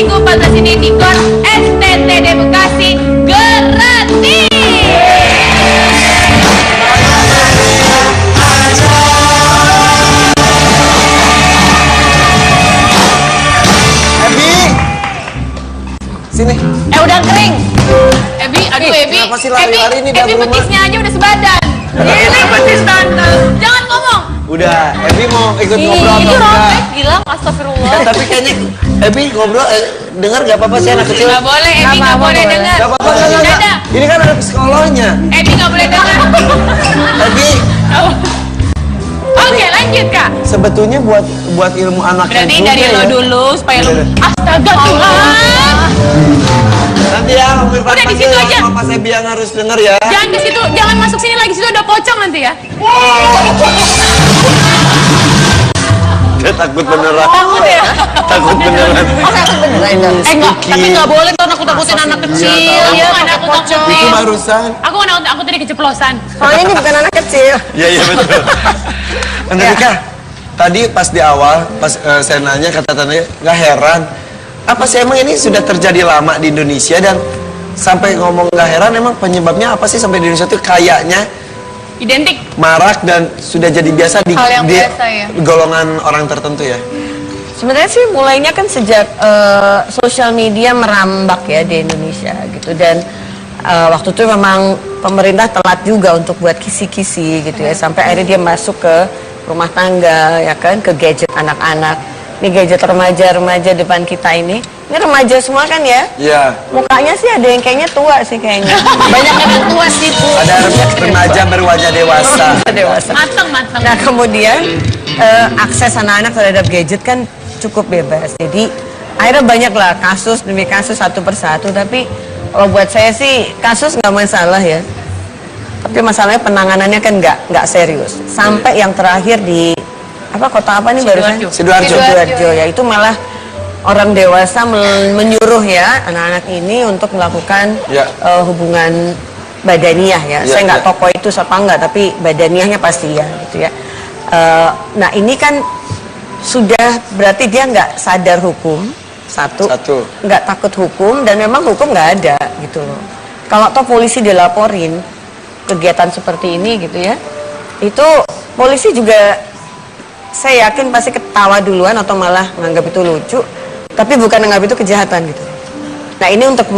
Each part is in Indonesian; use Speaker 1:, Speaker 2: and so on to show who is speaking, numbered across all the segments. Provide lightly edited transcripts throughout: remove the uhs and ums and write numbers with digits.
Speaker 1: Minggu 14 ini di GOR STTD Bekasi gratis.
Speaker 2: Sini.
Speaker 1: Udah kering. Ebi, aduh Ebi.
Speaker 2: Kenapa sih lari-lari ini
Speaker 1: Ebi petisnya aja udah sebadan. Ini petis tante. Jangan ngomong.
Speaker 2: Udah, Ebi mau ikut ngobrol
Speaker 1: Itu
Speaker 2: atau enggak?
Speaker 1: robek, gila, astagfirullah.
Speaker 2: Tapi kayaknya Ebi ngobrol, dengar gak apa-apa sih anak kecil?
Speaker 1: Gak boleh, Ebi gak boleh dengar.
Speaker 2: Gak apa-apa, enggak. Ini kan ada psikolognya.
Speaker 1: Ebi gak boleh dengar.
Speaker 2: Ebi.
Speaker 1: Oke, lanjut Kak.
Speaker 2: Sebetulnya buat ilmu anak yang
Speaker 1: Berarti dari lo dulu supaya lo. Astaga Tuhan.
Speaker 2: Nanti ya, Om Irfan
Speaker 1: Udah di situ aja.
Speaker 2: Pas Ebi yang harus denger ya.
Speaker 1: Jangan ke situ, jangan masuk sini lagi, situ ada pocong nanti ya.
Speaker 2: Dia takut beneran.
Speaker 1: Takut ya?
Speaker 2: Takut beneran.
Speaker 1: Oh, takut beneran itu. Enggak, tapi enggak boleh tuh nakut-nakutin anak kecil. Iya, aku nakut-nakutin.
Speaker 2: Itu barusan.
Speaker 1: Aku nakut, aku tadi keceplosan.
Speaker 3: Soalnya ini bukan anak kecil.
Speaker 2: Iya betul. Andrika, tadi pas di awal, pas saya nanya kata tanya, nggak heran. Apa sih emang ini sudah terjadi lama di Indonesia dan sampai ngomong nggak heran emang penyebabnya apa sih sampai di Indonesia tuh kayaknya
Speaker 1: Identik.
Speaker 2: marak dan sudah jadi biasa di,
Speaker 1: Hal yang
Speaker 2: di
Speaker 1: biasa ya.
Speaker 2: golongan orang tertentu ya.
Speaker 3: Sebenarnya sih mulainya kan sejak sosial media merambak ya di Indonesia gitu, dan waktu itu memang pemerintah telat juga untuk buat kisi-kisi gitu ya, sampai akhirnya dia masuk ke rumah tangga ya kan, ke gadget anak-anak. Ini gadget remaja-remaja depan kita ini remaja semua kan ya?
Speaker 2: Iya.
Speaker 3: Mukanya sih ada yang kayaknya tua sih kayaknya. Banyak yang tua sih Bu.
Speaker 2: Ada remaja berwajah dewasa.
Speaker 3: Dewasa.
Speaker 1: Mateng.
Speaker 3: Nah kemudian akses anak-anak terhadap gadget kan cukup bebas. Jadi akhirnya banyak lah kasus demi kasus satu persatu. Tapi kalau buat saya sih kasus nggak masalah ya. Tapi masalahnya penanganannya kan nggak serius. Sampai yang terakhir di kota apa nih barusan?
Speaker 2: Sidoarjo.
Speaker 3: Ya itu malah orang dewasa menyuruh ya anak-anak ini untuk melakukan hubungan badaniah ya. Saya nggak tahu itu apa enggak, tapi badaniahnya pasti ya gitu ya. Nah ini kan sudah berarti dia nggak sadar hukum satu, nggak takut hukum, dan memang hukum nggak ada gitu loh. Kalau toh polisi dilaporin kegiatan seperti ini gitu ya, itu polisi juga saya yakin pasti ketawa duluan atau malah menganggap itu lucu, tapi bukan menganggap itu kejahatan gitu. Nah ini untuk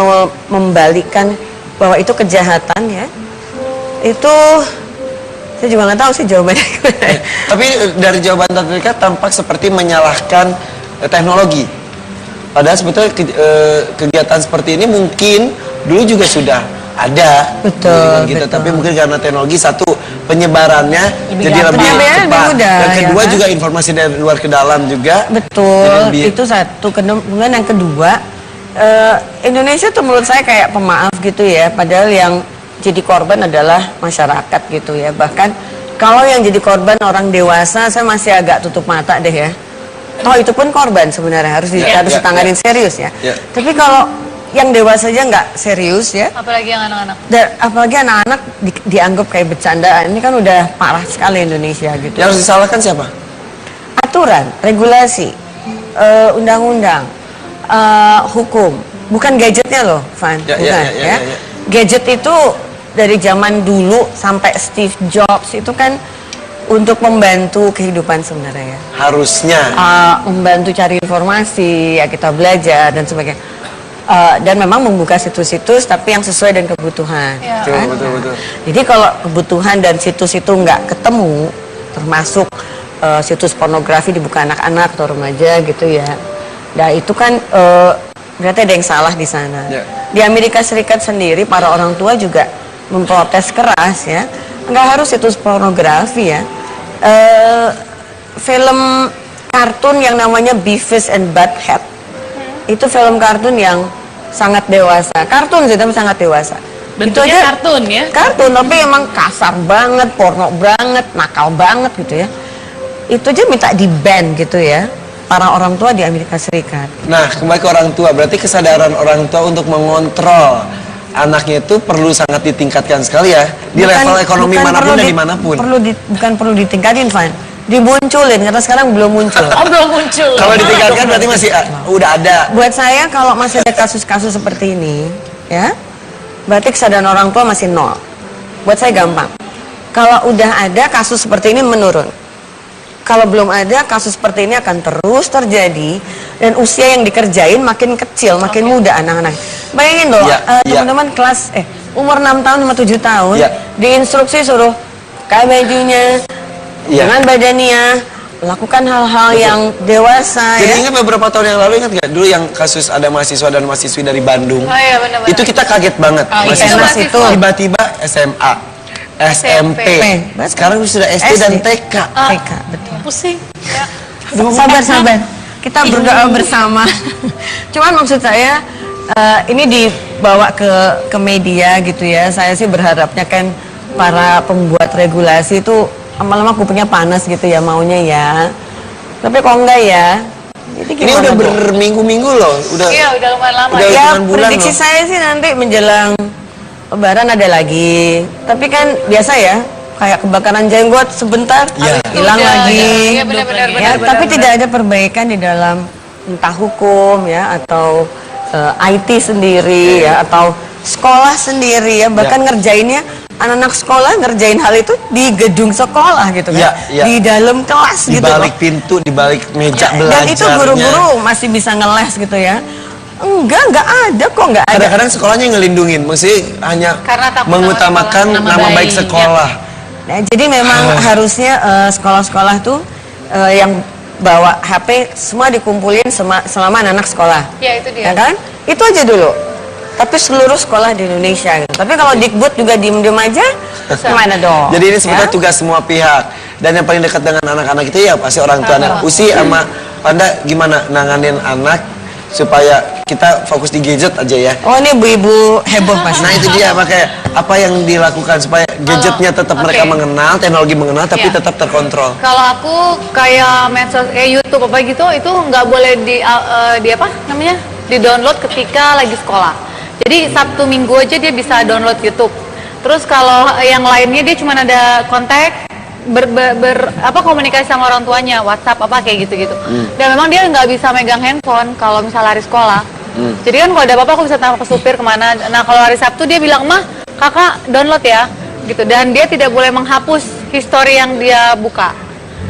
Speaker 3: membalikkan bahwa itu kejahatan ya, itu saya juga nggak tahu sih jawabannya.
Speaker 2: Tapi dari jawaban Tante tampak seperti menyalahkan teknologi. Padahal sebetulnya kegiatan seperti ini mungkin dulu juga sudah ada.
Speaker 3: Betul.
Speaker 2: Gitu. Tapi mungkin karena teknologi satu penyebarannya jadi lebih cepat.
Speaker 3: Mudah,
Speaker 2: yang kedua
Speaker 3: ya kan?
Speaker 2: juga informasi dari luar ke dalam juga.
Speaker 3: Betul. Itu satu. Kemudian yang kedua, Indonesia tuh menurut saya kayak pemaaf gitu ya. Padahal yang jadi korban adalah masyarakat gitu ya. Bahkan kalau yang jadi korban orang dewasa, saya masih agak tutup mata deh ya. Oh itu pun korban sebenarnya, harus ditanganin serius ya. Tapi kalau yang dewasa aja nggak serius ya.
Speaker 1: Apalagi yang anak-anak.
Speaker 3: Dan apalagi anak-anak dianggap kayak bercandaan. Ini kan udah parah sekali Indonesia gitu.
Speaker 2: Yang harus disalahkan siapa?
Speaker 3: Aturan, regulasi, undang-undang, hukum. Bukan gadgetnya loh, Van. Bukan ya. Gadget itu dari zaman dulu sampai Steve Jobs itu kan untuk membantu kehidupan sebenarnya ya.
Speaker 2: Harusnya.
Speaker 3: Membantu cari informasi, ya kita belajar dan sebagainya. Dan memang membuka situs-situs tapi yang sesuai dengan kebutuhan.
Speaker 1: Ya.
Speaker 3: Kan?
Speaker 2: Betul.
Speaker 3: Jadi kalau kebutuhan dan situs itu nggak ketemu, termasuk situs pornografi dibuka anak-anak atau remaja gitu ya. Nah itu kan berarti ada yang salah di sana. Di Amerika Serikat sendiri para orang tua juga memprotes keras ya. Nggak harus situs pornografi ya. Film kartun yang namanya Beavis and Butthead itu film kartun yang sangat dewasa. Kartun sih tapi sangat dewasa.
Speaker 1: Bentuknya
Speaker 3: itu aja,
Speaker 1: kartun ya?
Speaker 3: Kartun tapi emang kasar banget, porno banget, nakal banget gitu ya. Itu aja minta di-ban gitu ya para orang tua di Amerika Serikat.
Speaker 2: Nah kembali ke orang tua, berarti kesadaran orang tua untuk mengontrol anaknya itu perlu sangat ditingkatkan sekali ya. Di level ekonomi manapun dan dimanapun.
Speaker 3: Bukan perlu ditingkatin, Van. dimunculin karena sekarang belum muncul.
Speaker 1: Oh, belum muncul.
Speaker 2: Kalau ditinggalkan berarti masih udah ada.
Speaker 3: Buat saya kalau masih ada kasus-kasus seperti ini, ya, berarti kesadaran orang tua masih nol. Buat saya gampang. Kalau udah ada kasus seperti ini menurun. Kalau belum ada kasus seperti ini akan terus terjadi dan usia yang dikerjain makin kecil, makin muda anak-anak. Bayangin loh, teman-teman kelas umur 6 tahun sama 7 tahun diinstruksi suruh pakai bajunya dengan badannya, lakukan hal-hal yang dewasa.
Speaker 2: Jadi ingat beberapa tahun yang lalu, ingat nggak dulu yang kasus ada mahasiswa dan mahasiswi dari Bandung?
Speaker 1: Oh iya, benar-benar.
Speaker 2: Itu kita kaget banget.
Speaker 3: mahasiswa itu
Speaker 2: tiba-tiba SMA, SMP. Sekarang sudah SD dan TK.
Speaker 3: TK, betul.
Speaker 1: Pusing. Ya.
Speaker 3: Sabar. Kita berdoa bersama. Cuman maksud saya ini dibawa ke media gitu ya. Saya sih berharapnya kan para pembuat regulasi itu lama-lama kupingnya panas gitu ya maunya ya. Tapi kok enggak ya? Jadi
Speaker 2: Ini udah berminggu-minggu loh.
Speaker 1: Iya, udah lumayan lama.
Speaker 2: Udah
Speaker 3: ya,
Speaker 2: hitungan bulan
Speaker 3: prediksi
Speaker 2: loh.
Speaker 3: saya sih nanti menjelang Lebaran ada lagi. Tapi kan biasa ya, kayak kebakaran jenggot sebentar hilang lagi.
Speaker 1: Iya, benar-benar.
Speaker 3: Ya, tapi tidak ada perbaikan di dalam entah hukum ya atau IT sendiri ya atau sekolah sendiri ya, bahkan ngerjainnya anak-anak sekolah ngerjain hal itu di gedung sekolah gitu kan, di dalam kelas
Speaker 2: di
Speaker 3: gitu
Speaker 2: balik
Speaker 3: loh.
Speaker 2: pintu, di balik meja belajarnya.
Speaker 3: Dan itu guru-guru masih bisa ngeles gitu ya. Enggak ada kok, enggak ada.
Speaker 2: Kadang-kadang sekolahnya ngelindungin, maksudnya hanya
Speaker 1: Karena takut
Speaker 2: mengutamakan nama baik sekolah.
Speaker 3: Nah, jadi memang harusnya sekolah-sekolah tuh yang bawa HP semua dikumpulin selama anak sekolah.
Speaker 1: Ya, itu dia.
Speaker 3: Ya kan? Itu aja dulu. Tapi seluruh sekolah di Indonesia gitu. Tapi kalau Dikbud juga diem-diem aja, gimana dong?
Speaker 2: Jadi ini sebetulnya tugas semua pihak. Dan yang paling dekat dengan anak-anak itu ya pasti orang tua. Nah, Usi sama Anda gimana nanganin anak supaya kita fokus di gadget aja ya?
Speaker 3: Oh, ini ibu-ibu heboh pasti.
Speaker 2: Nah itu dia, makanya apa yang dilakukan supaya gadgetnya tetap mereka mengenal, teknologi mengenal, tapi tetap terkontrol.
Speaker 1: Kalau aku kayak medsos, kayak YouTube apa gitu, itu nggak boleh di apa namanya, di download ketika lagi sekolah. Jadi Sabtu Minggu aja dia bisa download YouTube. Terus kalau yang lainnya dia cuma ada kontak komunikasi sama orang tuanya, WhatsApp apa kayak gitu-gitu. Dan memang dia nggak bisa megang handphone kalau misalnya hari sekolah. Jadi kan kalau ada apa-apa aku bisa tanya ke supir kemana. Nah kalau hari Sabtu dia bilang, "Mah, kakak download ya," gitu. Dan dia tidak boleh menghapus histori yang dia buka.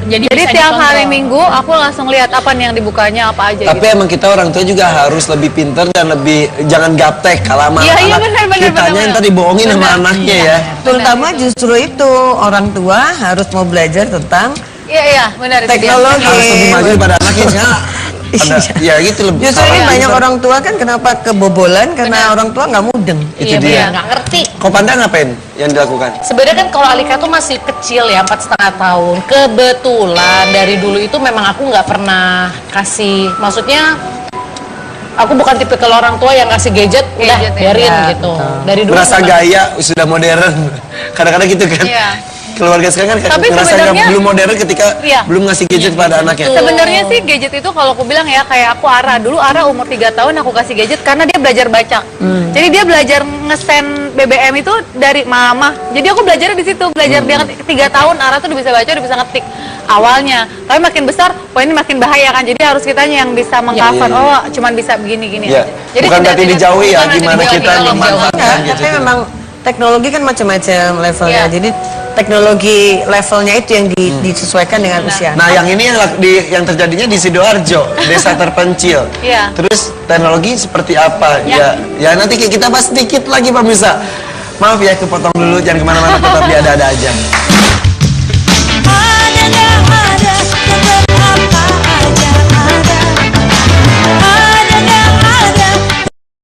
Speaker 1: Jadi tiap hari Minggu aku langsung lihat apa nih yang dibukanya apa aja.
Speaker 2: Tapi emang kita orang tua juga harus lebih pintar dan lebih jangan gaptek kalau sama
Speaker 1: Iya,
Speaker 2: anak.
Speaker 1: benar,
Speaker 2: Kitanya yang tadi bohongin sama anaknya ya.
Speaker 3: Terutama justru itu orang tua harus mau belajar tentang
Speaker 1: Iya, benar itu dia.
Speaker 3: teknologi.
Speaker 2: Harus lebih maju daripada anaknya sekarang. Ya gitu lebih.
Speaker 3: Justru ini
Speaker 2: salah.
Speaker 3: banyak orang tua kan kenapa kebobolan karena orang tua nggak mudeng.
Speaker 2: Itu
Speaker 1: Iya,
Speaker 2: dia.
Speaker 1: benar, nggak ngerti.
Speaker 2: Kok Panda ngapain yang dilakukan?
Speaker 4: Sebenarnya kan kalau Alika tuh masih kecil ya, 4,5 tahun. Kebetulan dari dulu itu memang aku nggak pernah kasih, maksudnya aku bukan tipe kalau orang tua yang ngasih gadget, udah
Speaker 1: Gadget, ya.
Speaker 4: biarin
Speaker 3: Ya,
Speaker 4: gitu.
Speaker 3: betul.
Speaker 4: Dari dulu
Speaker 2: Merasa
Speaker 4: memang-
Speaker 2: gaya sudah modern. Kadang-kadang gitu kan.
Speaker 1: Iya.
Speaker 2: Keluarga sekarang kan
Speaker 1: Tapi
Speaker 2: ngerasa
Speaker 1: sebenarnya-
Speaker 2: belum modern ketika
Speaker 1: Iya.
Speaker 2: belum ngasih gadget pada anaknya.
Speaker 1: Sebenarnya sih gadget itu kalau aku bilang ya kayak aku dulu umur 3 tahun aku kasih gadget karena dia belajar baca. Jadi dia belajar nge-send BBM itu dari mama. Jadi aku belajar di situ, belajar dia 3 tahun tuh udah bisa baca, udah bisa ngetik awalnya. Tapi makin besar, ini makin bahaya kan. Jadi harus kitanya yang bisa mengcover.
Speaker 4: Iya.
Speaker 1: Oh, cuman bisa begini-gini
Speaker 2: Ya.
Speaker 1: aja. Jadi
Speaker 2: Bukan berarti dijauhi ya,
Speaker 1: bukan berarti
Speaker 2: gimana
Speaker 1: dijauhi,
Speaker 2: kita
Speaker 1: kalau
Speaker 2: memanfaatkan
Speaker 1: dijauhi.
Speaker 2: gitu.
Speaker 3: Tapi memang teknologi kan macam-macam levelnya.
Speaker 1: Iya.
Speaker 3: Jadi teknologi levelnya itu yang disesuaikan dengan usia.
Speaker 2: Nah, yang ini yang terjadinya di Sidoarjo, desa terpencil.
Speaker 1: Iya.
Speaker 2: Terus teknologi seperti apa? Ya nanti kita bahas sedikit lagi pemirsa. Maaf ya kepotong dulu, jangan kemana-mana, tetap di ada-ada aja.